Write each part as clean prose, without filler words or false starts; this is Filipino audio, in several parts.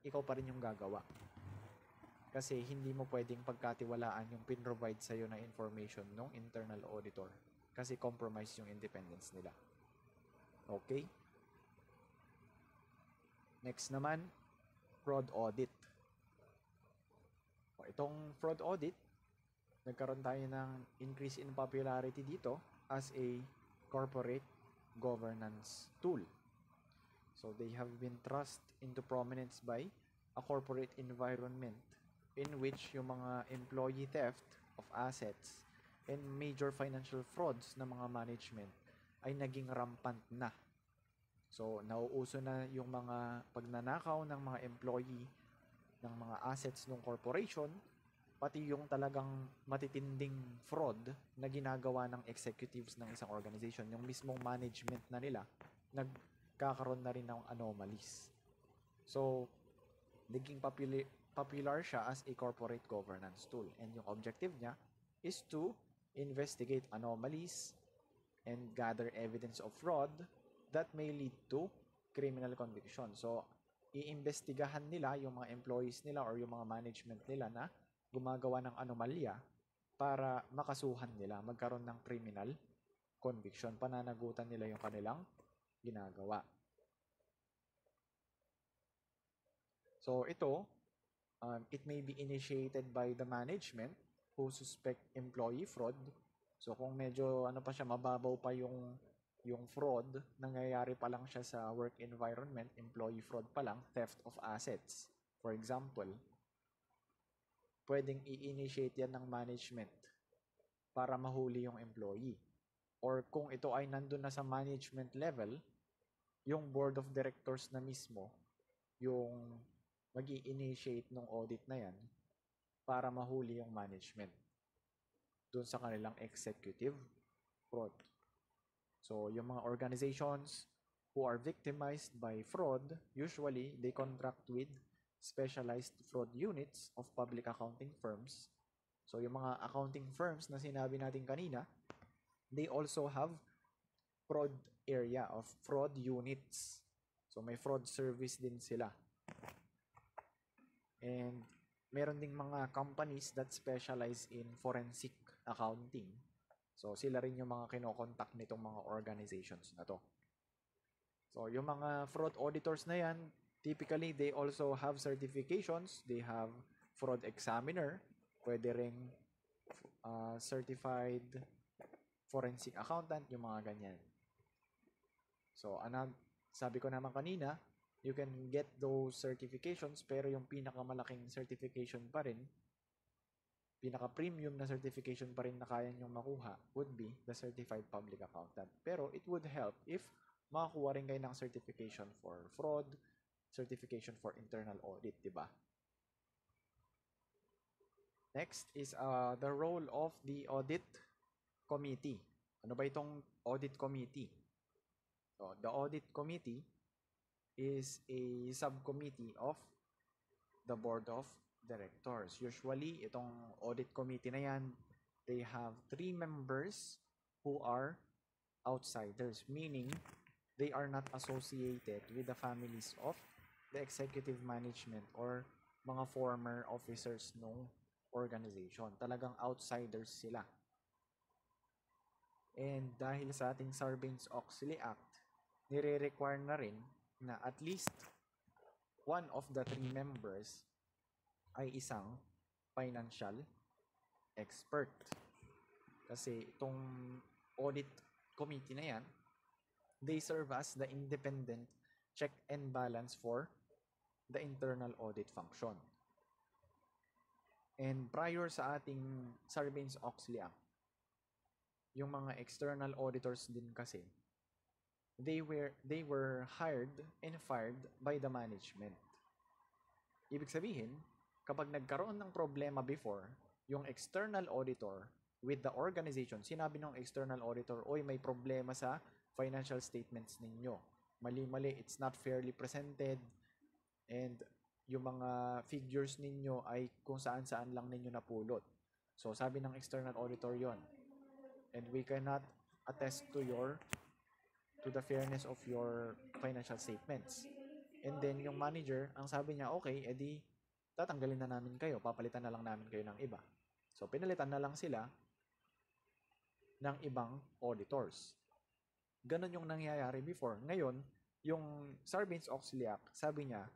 ikaw pa rin yung gagawa. Kasi hindi mo pwedeng pagkatiwalaan yung pinrovide sa'yo na information ng internal auditor. Kasi compromise yung independence nila. Okay? Next naman, fraud audit. Itong fraud audit, nagkaroon tayo ng increase in popularity dito as a corporate governance tool. So they have been thrust into prominence by a corporate environment in which yung mga employee theft of assets and major financial frauds ng mga management ay naging rampant na. So nauuso na yung mga pagnanakaw ng mga employee ng mga assets ng corporation, pati yung talagang matitinding fraud na ginagawa ng executives ng isang organization, yung mismong management na nila, nagkakaroon na rin ng anomalies. So, naging popular siya as a corporate governance tool. And yung objective niya is to investigate anomalies and gather evidence of fraud that may lead to criminal conviction. So, iimbestigahan nila yung mga employees nila or yung mga management nila na gumagawa ng anomalya para makasuhan nila, magkaroon ng criminal conviction, pananagutan nila yung kanilang ginagawa. So ito, it may be initiated by the management who suspect employee fraud. So kung medyo pa siya, mababaw pa yung fraud, nangyayari pa lang siya sa work environment, employee fraud pa lang, theft of assets. For example, pwedeng i-initiate yan ng management para mahuli yung employee. Or kung ito ay nandun na sa management level, yung board of directors na mismo, yung mag-i-initiate ng audit na yan para mahuli yung management dun sa kanilang executive fraud. So, yung mga organizations who are victimized by fraud, usually they contract with specialized fraud units of public accounting firms. So, yung mga accounting firms na sinabi natin kanina, they also have fraud area of fraud units. So, may fraud service din sila. And meron ding mga companies that specialize in forensic accounting. So, sila rin yung mga kinokontak nitong mga organizations na to. So, yung mga fraud auditors na yan, typically, they also have certifications. They have fraud examiner. Pwede ring certified forensic accountant, yung mga ganyan. So, sabi ko naman kanina, you can get those certifications, pero yung pinakamalaking certification pa rin, pinaka-premium na certification pa rin na kaya nyong makuha would be the Certified Public Accountant. Pero it would help if makakuha rin kayo ng certification for fraud, certification for internal audit, di ba? Next is the role of the audit committee. Ano ba itong audit committee? So, the audit committee is a subcommittee of the board of directors. Usually, itong audit committee na yan, they have 3 members who are outsiders, meaning they are not associated with the families of the executive management or mga former officers ng organization. Talagang outsiders sila. And dahil sa ating Sarbanes-Oxley Act, nire-require na rin na at least one of the 3 members ay isang financial expert. Kasi itong audit committee na yan, they serve as the independent check and balance for the internal audit function. And prior sa ating Sarbanes-Oxley Act, yung mga external auditors din kasi, they were hired and fired by the management. Ibig sabihin, kapag nagkaroon ng problema before, yung external auditor with the organization, sinabi ng external auditor, oy, may problema sa financial statements ninyo. Mali-mali, it's not fairly presented, and yung mga figures ninyo ay kung saan-saan lang ninyo napulot. So, sabi ng external auditor yon, and we cannot attest to the fairness of your financial statements. And then, yung manager, ang sabi niya, okay, edi, tatanggalin na namin kayo, papalitan na lang namin kayo ng iba. So, pinalitan na lang sila ng ibang auditors. Ganon yung nangyayari before. Ngayon, yung Sarbanes-Oxley Act, sabi niya,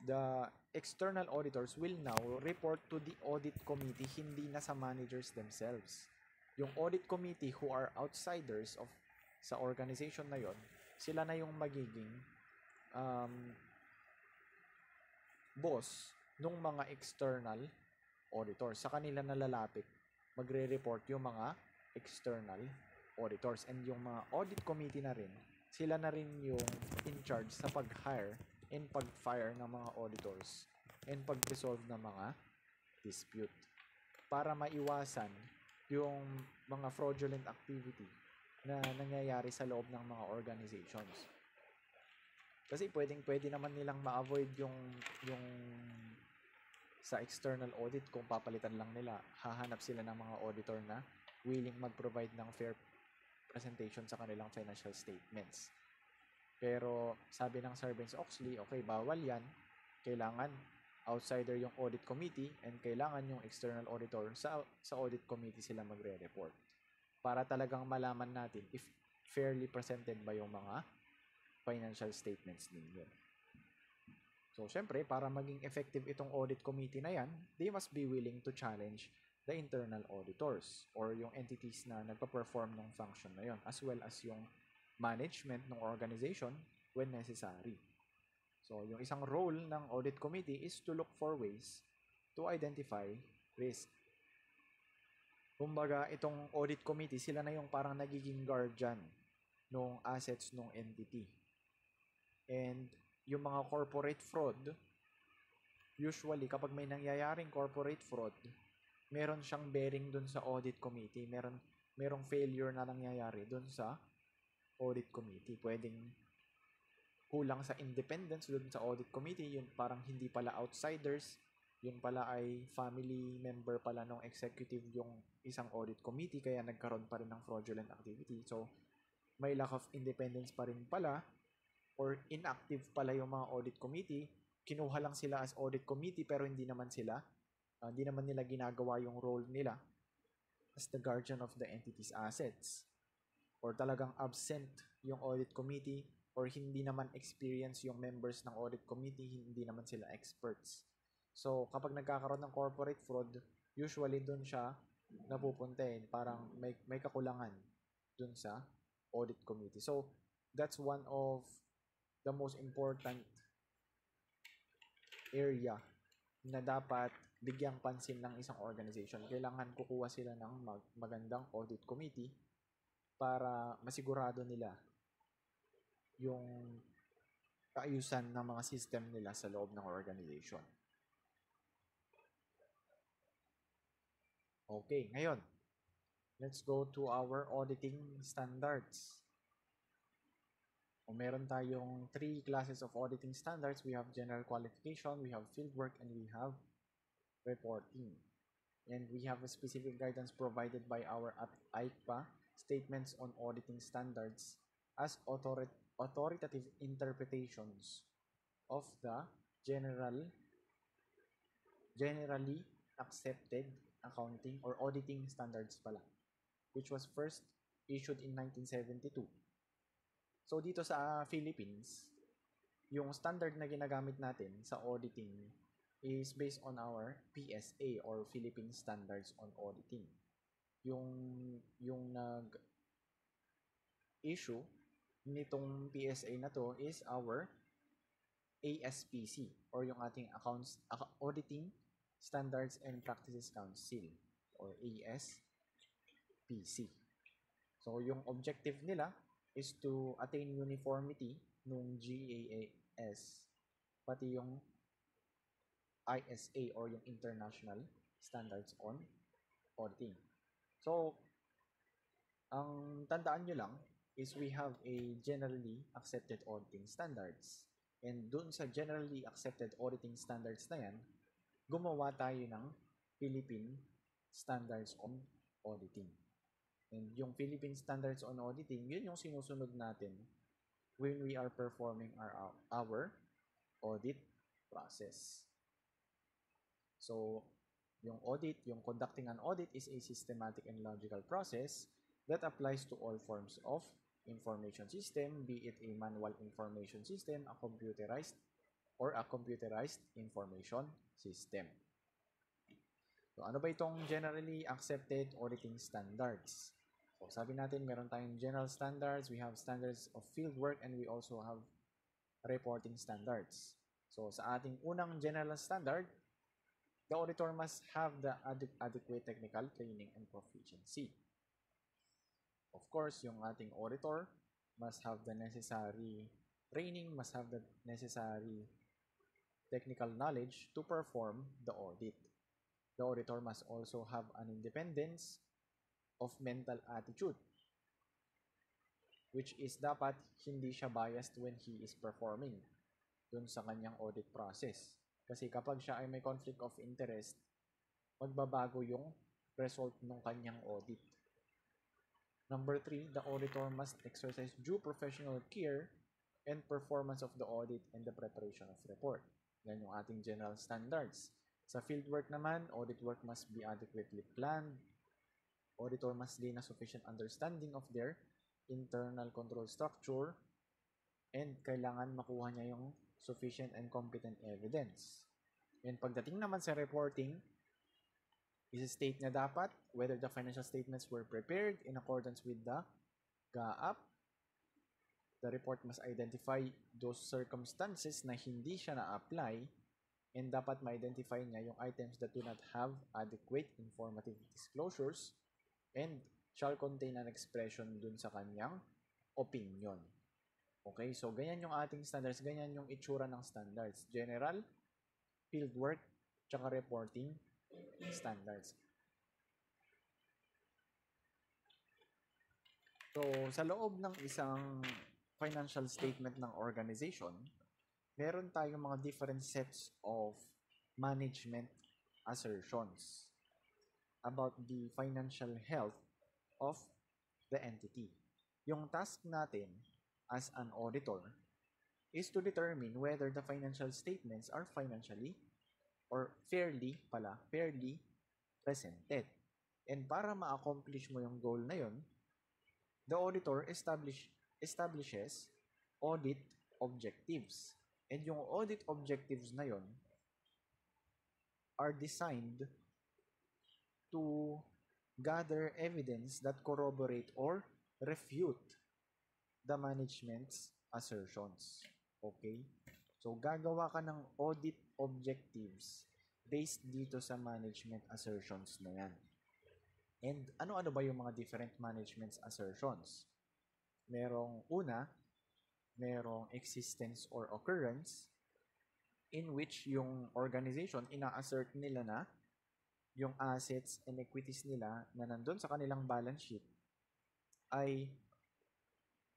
the external auditors will now report to the audit committee, hindi na sa managers themselves. Yung audit committee who are outsiders of sa organization na yon, sila na yung magiging boss ng mga external auditors. Sa kanila nalalapit, magre-report yung mga external auditors. And yung mga audit committee na rin, sila na rin yung in charge sa pag-hire and pag-fire ng mga auditors and pag-resolve ng mga dispute para maiwasan yung mga fraudulent activity na nangyayari sa loob ng mga organizations. Kasi pwede naman nilang ma-avoid yung sa external audit kung papalitan lang nila, hahanap sila ng mga auditor na willing mag-provide ng fair presentation sa kanilang financial statements. Pero sabi ng Sarbanes-Oxley, okay, bawal yan. Kailangan outsider yung audit committee and kailangan yung external auditor sa audit committee sila magre-report. Para talagang malaman natin if fairly presented ba yung mga financial statements ninyo. So, syempre, para maging effective itong audit committee na yan, they must be willing to challenge the internal auditors or yung entities na nagpa-perform ng function na yon, as well as yung management ng organization when necessary. So, yung isang role ng audit committee is to look for ways to identify risk. Kumbaga, itong audit committee, sila na yung parang nagiging guardian ng assets ng entity. And yung mga corporate fraud, usually kapag may nangyayaring corporate fraud, meron siyang bearing dun sa audit committee. Merong failure na nangyayari dun sa audit committee. Pwedeng kulang sa independence dun sa audit committee. Yun parang hindi pala outsiders. Yun pala ay family member pala ng executive yung isang audit committee. Kaya nagkaroon pa rin ng fraudulent activity. So, may lack of independence pa rin pala or inactive pala yung mga audit committee. Kinuha lang sila as audit committee pero hindi naman nila ginagawa yung role nila as the guardian of the entity's assets. Or talagang absent yung audit committee or hindi naman experience yung members ng audit committee, hindi naman sila experts. So, kapag nagkakaroon ng corporate fraud, usually dun siya napupunta parang may kakulangan dun sa audit committee. So, that's one of the most important area na dapat bigyang pansin ng isang organization. Kailangan kukuha sila ng magandang audit committee para masigurado nila yung kaayusan ng mga system nila sa loob ng organization. Okay, ngayon, let's go to our auditing standards. Meron tayong 3 classes of auditing standards. We have general qualification, we have fieldwork, and we have reporting. And we have a specific guidance provided by our AICPA, Statements on Auditing Standards, as authoritative interpretations of the generally accepted accounting or auditing standards pala, which was first issued in 1972. So, dito sa Philippines, yung standard na ginagamit natin sa auditing is based on our PSA or Philippine Standards on Auditing. Yung nag-issue nitong PSA na to is our ASPC or yung ating Auditing Standards and Practices Council or ASPC. So, yung objective nila is to attain uniformity nung GAAS pati yung ISA or yung International Standards on Auditing. So, ang tandaan nyo lang is we have a generally accepted auditing standards. And dun sa generally accepted auditing standards na yan, gumawa tayo ng Philippine Standards on Auditing. And yung Philippine Standards on Auditing, yun yung sinusunod natin when we are performing our audit process. So, yung audit, yung conducting an audit is a systematic and logical process that applies to all forms of information system, be it a manual information system, a computerized information system. So, ano ba itong generally accepted auditing standards? So, sabi natin, meron tayong general standards, we have standards of field work, and we also have reporting standards. So, sa ating unang general standard, the auditor must have the adequate technical training and proficiency. Of course, yung ating auditor must have the necessary training, must have the necessary technical knowledge to perform the audit. The auditor must also have an independence of mental attitude, which is dapat hindi siya biased when he is performing dun sa kanyang audit process. Kasi kapag siya ay may conflict of interest, magbabago yung result ng kanyang audit. Number 3, the auditor must exercise due professional care and performance of the audit and the preparation of report. Yan yung ating general standards. Sa fieldwork naman, audit work must be adequately planned. Auditor must gain a sufficient understanding of their internal control structure and kailangan makuha niya yung sufficient and competent evidence. And pagdating naman sa reporting, is-state niya dapat whether the financial statements were prepared in accordance with the GAAP. The report must identify those circumstances na hindi siya na-apply and dapat ma-identify niya yung items that do not have adequate informative disclosures and shall contain an expression dun sa kanyang opinion. Okay, so ganyan yung ating standards, ganyan yung itsura ng standards. General, fieldwork, tsaka reporting standards. So, sa loob ng isang financial statement ng organization, meron tayong mga different sets of management assertions about the financial health of the entity. Yung task natin as an auditor is to determine whether the financial statements are financially or fairly presented. And para ma-accomplish mo yung goal na yun, the auditor establishes audit objectives. And yung audit objectives na yun are designed to gather evidence that corroborate or refute the management's assertions. Okay? So, gagawa ka ng audit objectives based dito sa management assertions na yan. And ano-ano ba yung mga different management assertions? Merong existence or occurrence in which yung organization ina-assert nila na yung assets and equities nila na nandun sa kanilang balance sheet ay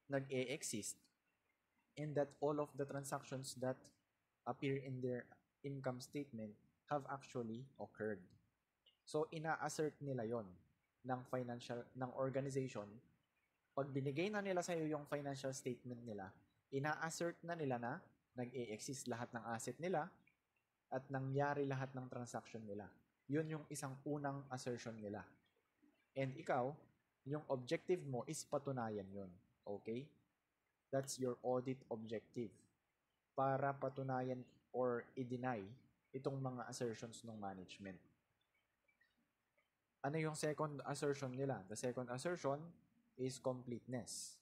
nag-e-exist and that all of the transactions that appear in their income statement have actually occurred. So, ina-assert nila yon ng organization. Pag binigay na nila sa iyo yung financial statement nila, ina-assert na nila na nag-e-exist lahat ng asset nila at nangyari lahat ng transaction nila. Yun yung isang unang assertion nila. And ikaw, yung objective mo is patunayan yun. Okay? That's your audit objective. Para patunayan or i-deny itong mga assertions ng management. Ano yung second assertion nila? The second assertion is completeness.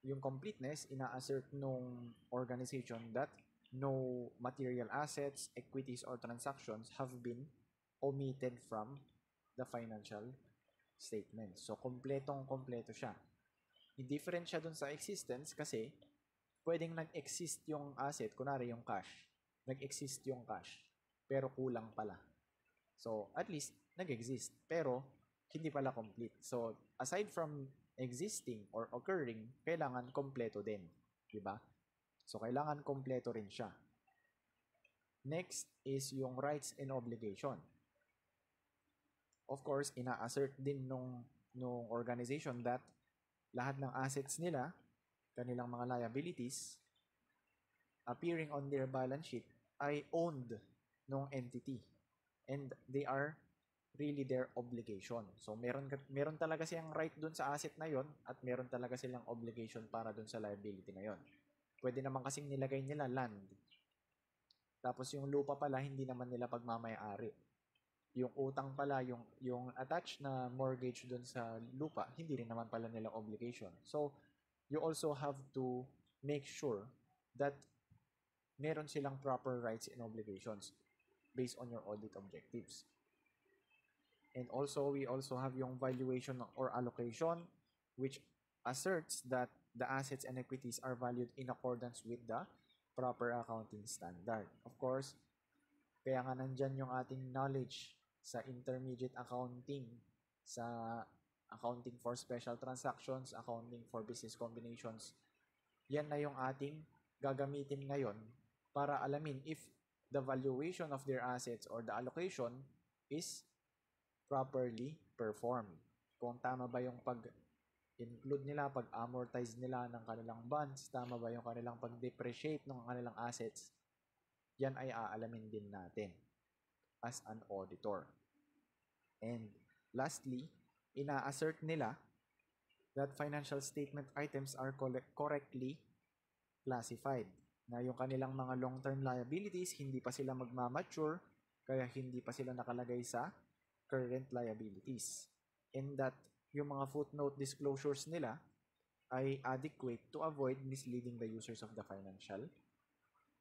Yung completeness, ina-assert nung organization that no material assets, equities, or transactions have been omitted from the financial statement. So, kompleto siya. I-different siya dun sa existence kasi pwedeng nag-exist yung asset, kunwari yung cash. Nag-exist yung cash, pero kulang pala. So, at least, nag-exist, pero hindi pala complete. So, aside from existing or occurring, kailangan kompleto din. Diba? So, kailangan kompleto rin siya. Next is yung rights and obligation. Of course, ina-assert din nung organization that lahat ng assets nila, kanilang mga liabilities, appearing on their balance sheet ay owned ng entity. And they are really their obligation. So, meron talaga silang right dun sa asset na yon at meron talaga silang obligation para dun sa liability na yon. Pwede naman kasing nilagay nila land. Tapos yung lupa pala, hindi naman nila pagmamay-ari. Yung utang pala, yung attached na mortgage dun sa lupa, hindi rin naman pala nila obligation. So, you also have to make sure that meron silang proper rights and obligations based on your audit objectives. And also, we also have yung valuation or allocation, which asserts that the assets and equities are valued in accordance with the proper accounting standard. Of course, kaya nga nandyan yung ating knowledge sa intermediate accounting, sa accounting for special transactions, accounting for business combinations. Yan na yung ating gagamitin ngayon para alamin if the valuation of their assets or the allocation is properly performed. Kung tama ba yung pag-include nila, pag-amortize nila ng kanilang bonds, tama ba yung kanilang pag-depreciate ng kanilang assets, yan ay aalamin din natin as an auditor. And lastly, ina-assert nila that financial statement items are correctly classified. Na yung kanilang mga long-term liabilities, hindi pa sila magmamature, kaya hindi pa sila nakalagay sa current liabilities. And that yung mga footnote disclosures nila ay adequate to avoid misleading the users of the financial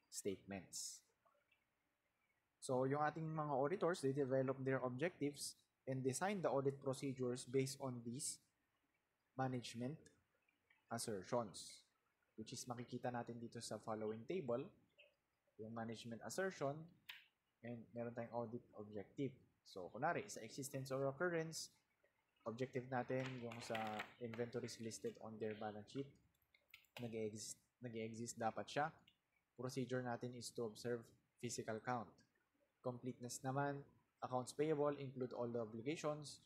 statements. So, yung ating mga auditors, they develop their objectives and design the audit procedures based on these management assertions, which is makikita natin dito sa following table, yung management assertion, and meron tayong audit objective. So, kunwari, sa existence or occurrence, objective natin yung sa inventories listed on their balance sheet, nag-exist dapat siya. Procedure natin is to observe physical count. Completeness naman, accounts payable include all the obligations.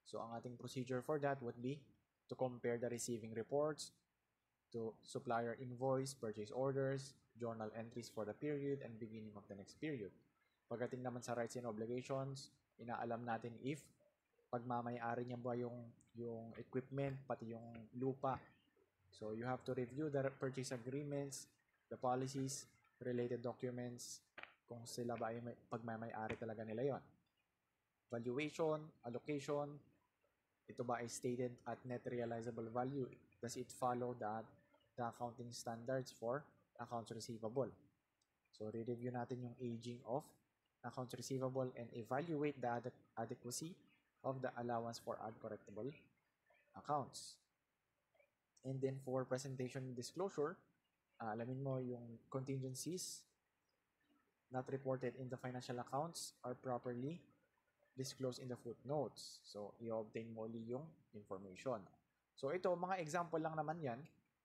So, ang ating procedure for that would be to compare the receiving reports, to supplier invoice, purchase orders, journal entries for the period and beginning of the next period. Pagdating naman sa rights and obligations, inaalam natin if pagmamay-ari niya ba yung equipment, pati yung lupa. So, you have to review the purchase agreements, the policies, related documents, kung sila ba ay pagmamay-ari talaga nila yon. Valuation, allocation, ito ba ay stated at net realizable value? Does it follow the accounting standards for accounts receivable? So, re-review natin yung aging of accounts receivable and evaluate the adequacy of the allowance for uncorrectable accounts. And then for presentation disclosure, alamin mo yung contingencies not reported in the financial accounts are properly disclosed in the footnotes. So, i-obtain mo ulit yung information. So, ito, mga example lang naman yan.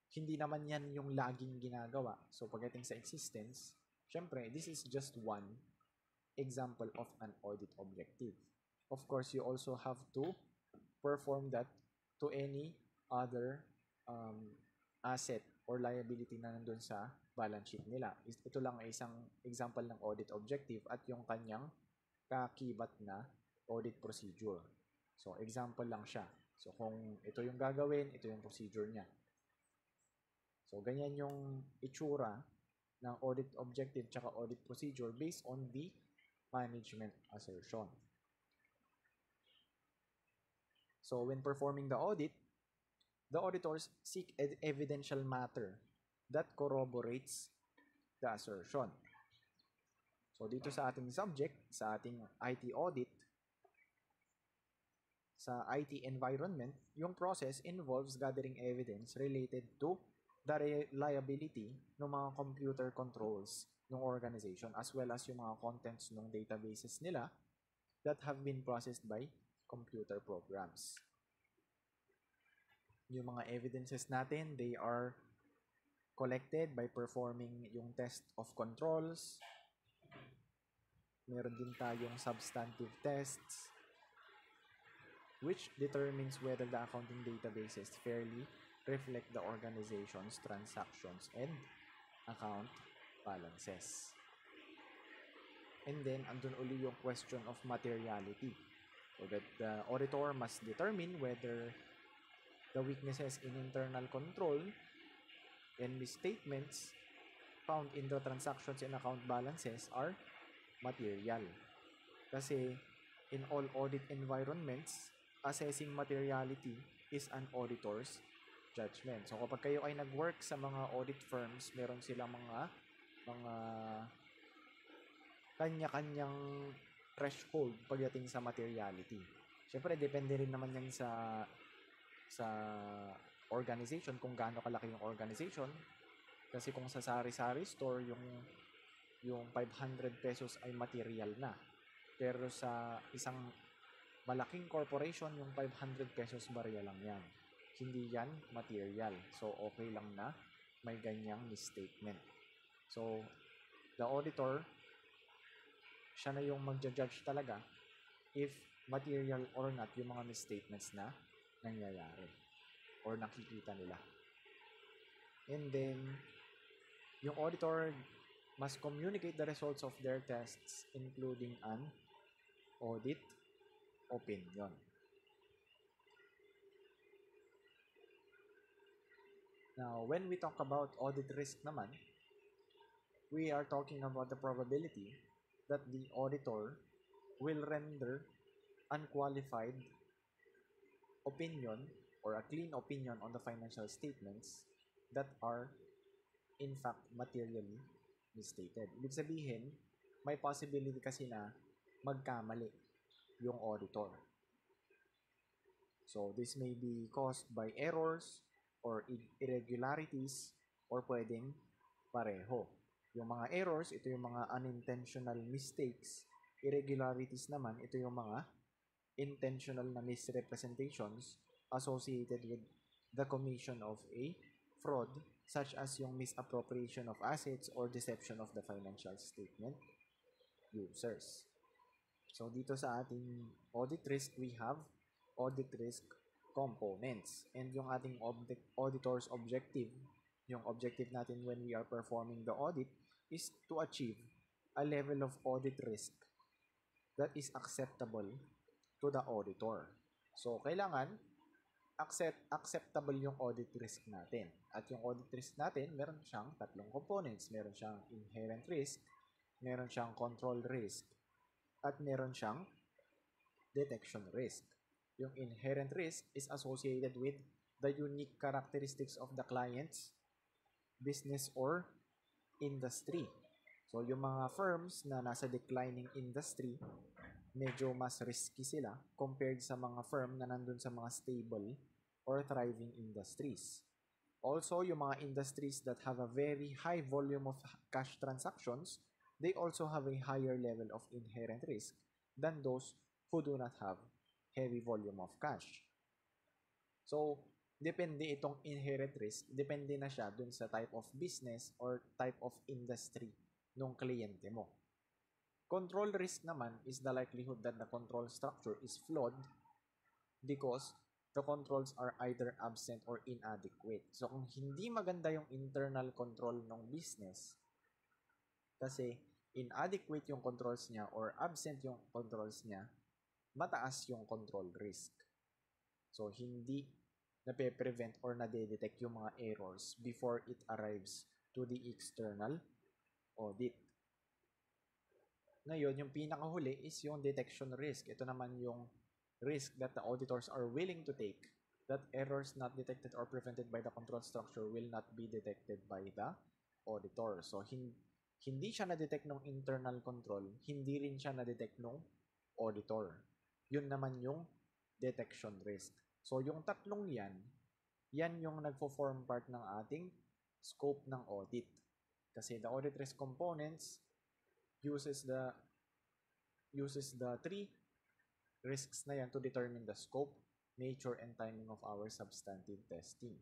Hindi naman yan yung laging ginagawa. So, pagdating sa existence, syempre, this is just one example of an audit objective. Of course, you also have to perform that to any other asset or liability na nandun sa balance sheet nila. Ito lang ay isang example ng audit objective at yung kanyang kakibat na audit procedure. So, example lang siya. So, kung ito yung gagawin, ito yung procedure niya. So, ganyan yung itsura ng audit objective tsaka audit procedure based on the management assertion. So, when performing the audit, the auditors seek evidential matter that corroborates the assertion. So, dito sa ating subject, sa ating IT audit, sa IT environment, yung process involves gathering evidence related to the reliability ng mga computer controls ng organization as well as yung mga contents ng databases nila that have been processed by computer programs. Yung mga evidences natin, they are collected by performing yung test of controls. Meron din tayong substantive tests. which determines whether the accounting databases fairly reflect the organization's transactions and account balances. And then, andun uli yung question of materiality. So that the auditor must determine whether the weaknesses in internal control and misstatements found in the transactions and account balances are material. Kasi in all audit environments, assessing materiality is an auditor's judgment. So kapag kayo ay nag-work sa mga audit firms, meron silang mga kanya-kanyang threshold pagdating sa materiality. Siyempre, depende rin naman yan sa organization, kung gaano kalaki yung organization. Kasi kung sa sari-sari store, yung 500 pesos ay material na. Pero sa isang malaking corporation, yung 500 pesos barya lang yan. Hindi yan material. So, okay lang na may ganyang misstatement. So, the auditor, siya na yung magja-judge talaga if material or not yung mga misstatements na nangyayari or nakikita nila. And then, yung auditor must communicate the results of their tests, including an audit opinion. Now, when we talk about audit risk naman, we are talking about the probability that the auditor will render unqualified opinion or a clean opinion on the financial statements that are in fact materially misstated. Ibig sabihin, may possibility kasi na magkamali yung auditor. So, this may be caused by errors or irregularities or pwedeng pareho. Yung mga errors, ito yung mga unintentional mistakes. Irregularities naman, ito yung mga intentional na misrepresentations associated with the commission of a fraud, such as yung misappropriation of assets or deception of the financial statement users. So, dito sa ating audit risk, we have audit risk components. And yung ating auditor's objective, yung objective natin when we are performing the audit is to achieve a level of audit risk that is acceptable to the auditor. So, kailangan acceptable yung audit risk natin. At yung audit risk natin, meron siyang tatlong components. Meron siyang inherent risk, meron siyang control risk, at meron siyang detection risk. Yung inherent risk is associated with the unique characteristics of the client's business or industry. So, yung mga firms na nasa declining industry, medyo mas risky sila compared sa mga firm na nandun sa mga stable or thriving industries. Also, yung mga industries that have a very high volume of cash transactions, they also have a higher level of inherent risk than those who do not have heavy volume of cash. So, depende itong inherent risk, depende na siya dun sa type of business or type of industry ng kliyente mo. Control risk naman is the likelihood that the control structure is flawed because the controls are either absent or inadequate. So, kung hindi maganda yung internal control ng business, kasi inadequate yung controls niya or absent yung controls niya, mataas yung control risk. So, hindi nape-prevent or nade-detect yung mga errors before it arrives to the external audit. Ngayon, yung pinakahuli is yung detection risk. Ito naman yung risk that the auditors are willing to take that errors not detected or prevented by the control structure will not be detected by the auditor. So, hindi siya na-detect ng internal control, hindi rin siya na-detect ng auditor. Yun naman yung detection risk. So, yung tatlong yan yung nagfo-form part ng ating scope ng audit. Kasi the audit risk components uses the three risks na yan to determine the scope, nature, and timing of our substantive testing.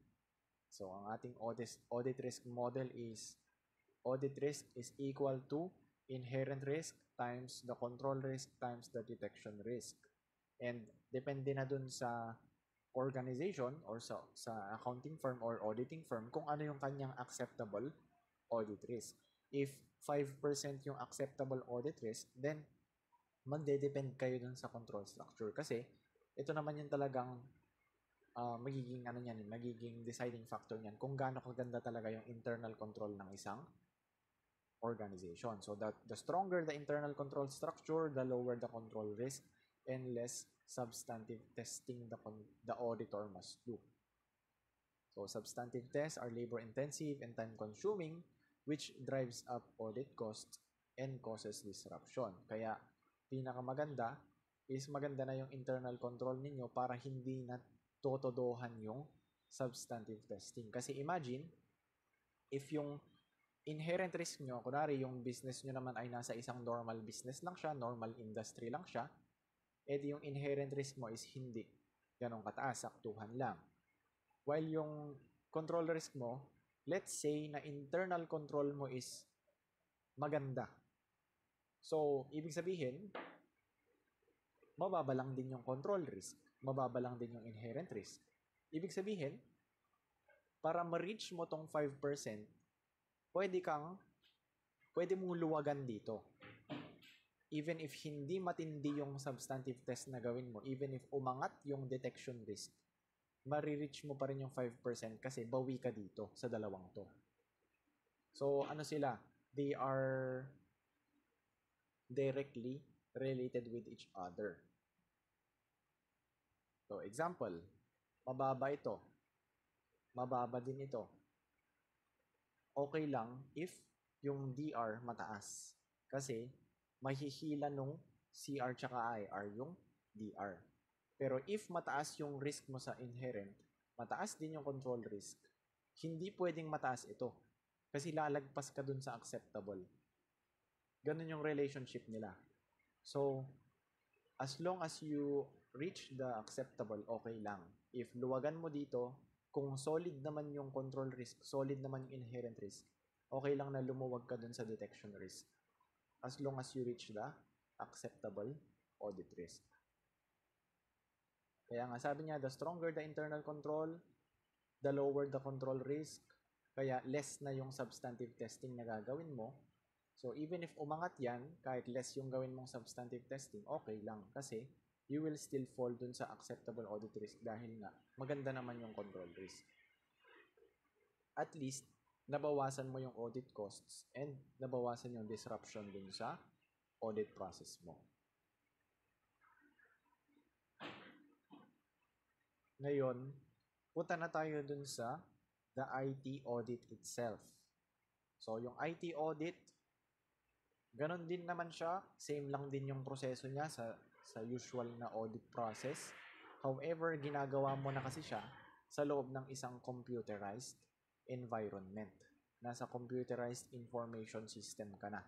So, ang ating audit risk model is audit risk is equal to inherent risk times the control risk times the detection risk. And depende na dun sa organization or sa accounting firm or auditing firm kung ano yung kanyang acceptable audit risk. If 5% yung acceptable audit risk, then magde-depend kayo dun sa control structure. Kasi ito naman yung talagang magiging deciding factor niyan kung gaano kaganda talaga yung internal control ng isang organization. So that the stronger the internal control structure, the lower the control risk and less substantive testing the auditor must do. So substantive tests are labor intensive and time consuming, which drives up audit costs and causes disruption. Kaya pinakamaganda is maganda na yung internal control ninyo para hindi na totodohan yung substantive testing. Kasi imagine, if yung inherent risk nyo, kunwari yung business nyo naman ay nasa isang normal business lang siya, normal industry lang siya, edi yung inherent risk mo is hindi ganong kataas, saktuhan lang. While yung control risk mo, let's say na internal control mo is maganda. So, ibig sabihin, mababa lang din yung control risk, mababa lang din yung inherent risk. Ibig sabihin, para ma-reach mo tong 5%, pwede mong luwagan dito. Even if hindi matindi yung substantive test na gawin mo, even if umangat yung detection risk, marireach mo pa rin yung 5% kasi bawi ka dito sa dalawang to. So, ano sila? They are directly related with each other. So, example, mababa ito. Mababa din ito. Okay lang if yung DR mataas. Kasi, mahihila nung CR tsaka IR yung DR. Pero if mataas yung risk mo sa inherent, mataas din yung control risk, hindi pwedeng mataas ito. Kasi lalagpas ka dun sa acceptable. Ganun yung relationship nila. So, as long as you reach the acceptable, okay lang. If luwagan mo dito, kung solid naman yung control risk, solid naman yung inherent risk, okay lang na lumuwag ka dun sa detection risk. As long as you reach the acceptable audit risk. Kaya nga sabi niya, the stronger the internal control, the lower the control risk. Kaya less na yung substantive testing na gagawin mo. So even if umangat yan, kahit less yung gawin mong substantive testing, okay lang. Kasi you will still fall dun sa acceptable audit risk dahil nga maganda naman yung control risk. At least, nabawasan mo yung audit costs and nabawasan yung disruption dun sa audit process mo. Ngayon, punta na tayo dun sa the IT audit itself. So, yung IT audit, ganon din naman siya. Same lang din yung proseso niya sa usual na audit process. However, ginagawa mo na kasi siya sa loob ng isang computerized environment. Nasa computerized information system ka na.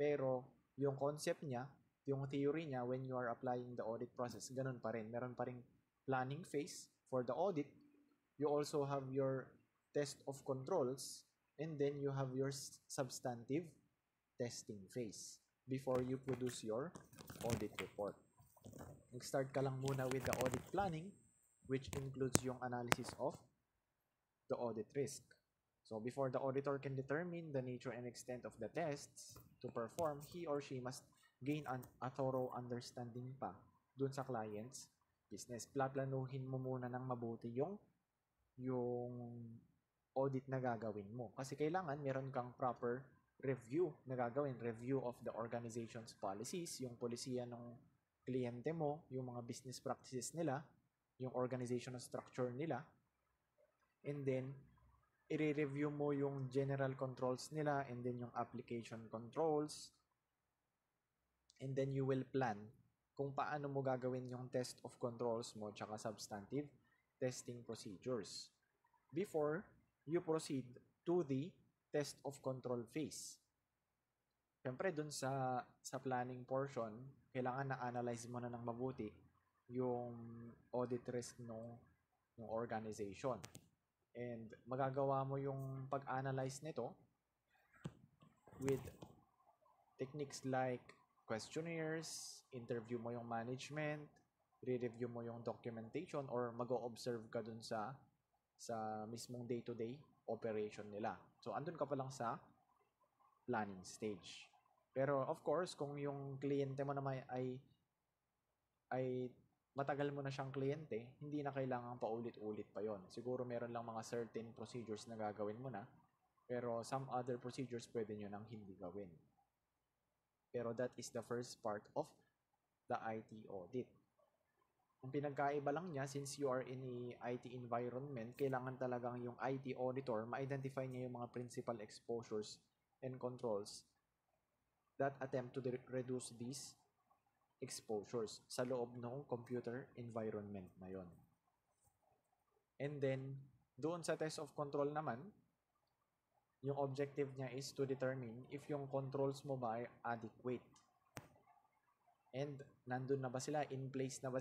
Pero, yung concept niya, yung theory niya, when you are applying the audit process, ganun pa rin. Meron pa rin planning phase for the audit. You also have your test of controls, and then you have your substantive testing phase before you produce your audit report. Nag-start ka lang muna with the audit planning, which includes yung analysis of the audit risk. So before the auditor can determine the nature and extent of the tests to perform, he or she must gain a thorough understanding pa dun sa client's business. Plaplanuhin mo muna ng mabuti yung audit na gagawin mo. Kasi kailangan meron kang proper review na gagawin. Review of the organization's policies, yung polisiya ng kliyente mo, yung mga business practices nila, yung organizational structure nila. And then, i-review mo yung general controls nila and then yung application controls. And then you will plan kung paano mo gagawin yung test of controls mo tsaka substantive testing procedures before you proceed to the test of control phase. Siyempre, dun sa planning portion, kailangan na-analyze mo na ng mabuti yung audit risk ng organization. And magagawa mo yung pag-analyze nito with techniques like questionnaires, interview mo yung management, re-review mo yung documentation or mag-o-observe ka dun sa mismong day-to-day operation nila. So, andun ka pa lang sa planning stage. Pero of course, kung yung kliyente mo naman ay matagal mo na siyang kliyente, hindi na kailangan paulit-ulit pa yon. Siguro meron lang mga certain procedures na gagawin mo na, pero some other procedures pwede nyo nang hindi gawin. Pero that is the first part of the IT audit. Ang pinagkaiba lang niya, since you are in a IT environment, kailangan talagang yung IT auditor ma-identify niya yung mga principal exposures and controls that attempt to reduce these exposures sa loob ng computer environment na yon. And then, doon sa test of control naman, yung objective niya is to determine if yung controls mo ba ay adequate. And nandun na ba sila? In place na ba